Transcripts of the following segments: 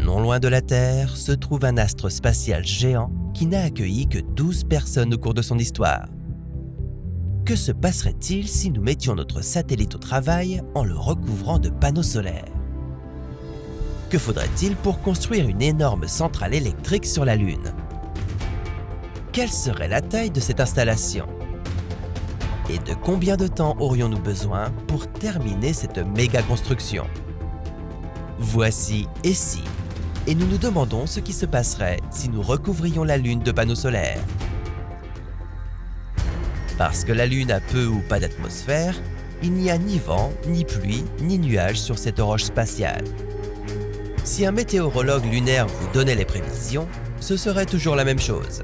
Non loin de la Terre se trouve un astre spatial géant qui n'a accueilli que 12 personnes au cours de son histoire. Que se passerait-il si nous mettions notre satellite au travail en le recouvrant de panneaux solaires? Que faudrait-il pour construire une énorme centrale électrique sur la Lune? Quelle serait la taille de cette installation? Et de combien de temps aurions-nous besoin pour terminer cette méga construction? Voici Et si, et nous nous demandons ce qui se passerait si nous recouvrions la Lune de panneaux solaires. Parce que la Lune a peu ou pas d'atmosphère, il n'y a ni vent, ni pluie, ni nuages sur cette roche spatiale. Si un météorologue lunaire vous donnait les prévisions, ce serait toujours la même chose.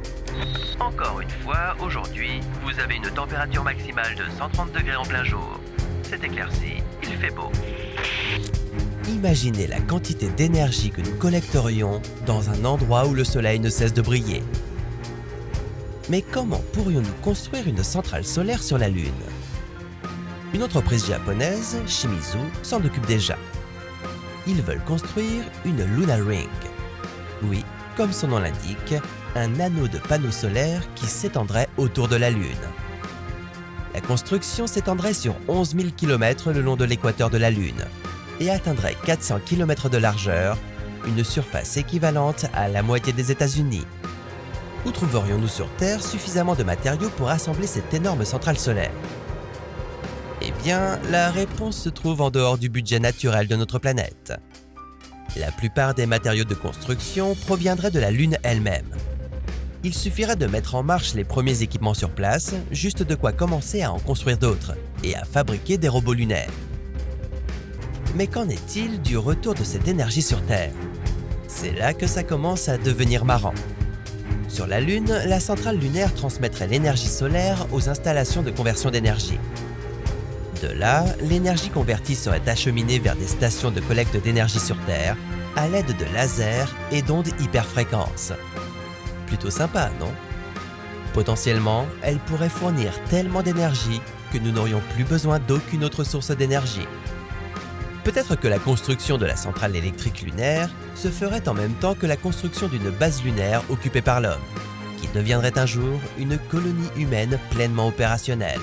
Encore une fois, aujourd'hui, vous avez une température maximale de 130 degrés en plein jour. C'est éclairci, il fait beau. Imaginez la quantité d'énergie que nous collecterions dans un endroit où le soleil ne cesse de briller. Mais comment pourrions-nous construire une centrale solaire sur la Lune? Une entreprise japonaise, Shimizu, s'en occupe déjà. Ils veulent construire une Lunar Ring. Oui, comme son nom l'indique, un anneau de panneaux solaires qui s'étendrait autour de la Lune. La construction s'étendrait sur 11 000 km le long de l'équateur de la Lune et atteindrait 400 km de largeur, une surface équivalente à la moitié des États-Unis. Où trouverions-nous sur Terre suffisamment de matériaux pour assembler cette énorme centrale solaire? Eh bien, la réponse se trouve en dehors du budget naturel de notre planète. La plupart des matériaux de construction proviendraient de la Lune elle-même. Il suffirait de mettre en marche les premiers équipements sur place, juste de quoi commencer à en construire d'autres et à fabriquer des robots lunaires. Mais qu'en est-il du retour de cette énergie sur Terre? C'est là que ça commence à devenir marrant. Sur la Lune, la centrale lunaire transmettrait l'énergie solaire aux installations de conversion d'énergie. De là, l'énergie convertie serait acheminée vers des stations de collecte d'énergie sur Terre à l'aide de lasers et d'ondes hyperfréquences. Plutôt sympa, non? Potentiellement, elle pourrait fournir tellement d'énergie que nous n'aurions plus besoin d'aucune autre source d'énergie. Peut-être que la construction de la centrale électrique lunaire se ferait en même temps que la construction d'une base lunaire occupée par l'homme, qui deviendrait un jour une colonie humaine pleinement opérationnelle.